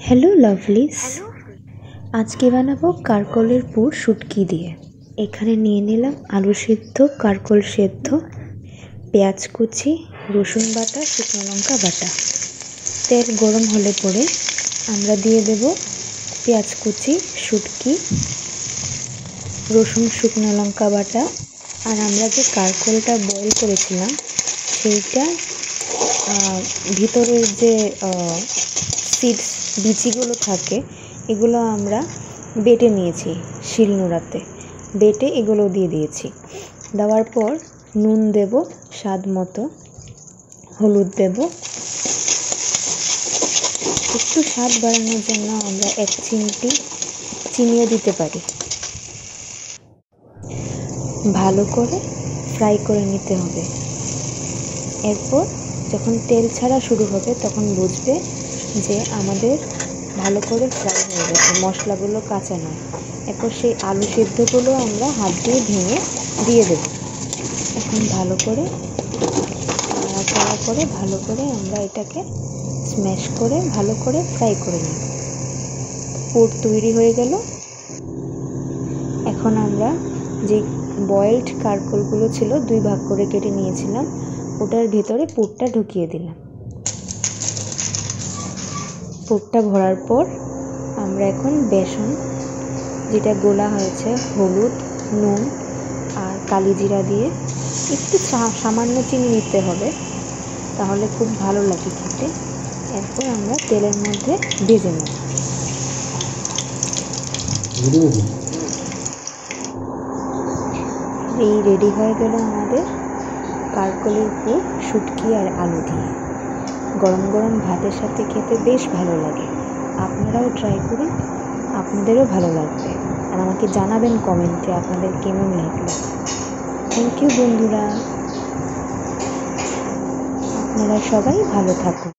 Hello লাভলিস, আজকে বানাবো কারকলের পুর শুটকি দিয়ে। এখানে নিয়ে নিলাম আলু সিদ্ধ, কারকল সেদ্ধ, পেঁয়াজ কুচি, রসুন বাটা, শুকনো লঙ্কা বাটা। তেল গরম হলে পরে আমরা দিয়ে দেব পেঁয়াজ কুচি, শুটকি, রসুন, শুকনো লঙ্কা বাটা। আর আমরা যে কারকলটা বয়েল করেছিলাম সেইটা ভিতরের যে সিডস বিচিগুলো থাকে এগুলো আমরা বেটে নিয়েছি, শিলনোড়াতে বেটে এগুলো দিয়ে দিয়েছি। দেওয়ার পর নুন দেব স্বাদ মতো, হলুদ দেব, একটু স্বাদ বাড়ানোর জন্য আমরা 1 চিমটি চিনিও দিতে পারি। ভালো করে ফ্রাই করে নিতে হবে। এরপর যখন তেল ছাড়া শুরু হবে তখন বুঝবে যে আমাদের ভালো করে ফ্রাই হয়ে গেছে, মশলাগুলো কাঁচা নয়। এরপর সেই আলু সিদ্ধগুলো আমরা হাত দিয়ে ভেঙে দিয়ে দেব। এখন ভালো করে নাড়াচাড়া করে ভালো করে আমরা এটাকে স্ম্যাশ করে ভালো করে ফ্রাই করে নিই। পুর তৈরি হয়ে গেল। এখন আমরা যে বয়েলড কারকলগুলো ছিল 2 ভাগ করে কেটে নিয়েছিলাম, ওটার ভিতরে পুরটা ঢুকিয়ে দিলাম। পুরটা ভরার পর আমরা এখন বেসন যেটা গোলা হয়েছে, হলুদ, নুন আর কালি জিরা দিয়ে একটু সামান্য চিনি দিতে হবে, তাহলে খুব ভালো লাগে খেতে। এরপর আমরা তেলের মধ্যে ভেজে নেব। এই রেডি হয়ে গেল আমাদের কারকলের পুর শুটকি আর আলু দিয়ে। গরম গরম ভাতের সাথে খেতে বেশ ভালো লাগে। আপনারাও ট্রাই করুন, আপনাদেরও ভালো লাগবে। আর আমাকে জানাবেন কমেন্টে আপনাদের কেমন লাগলো। থ্যাংক ইউ বন্ধুরা, আপনারা সবাই ভালো থাকুন।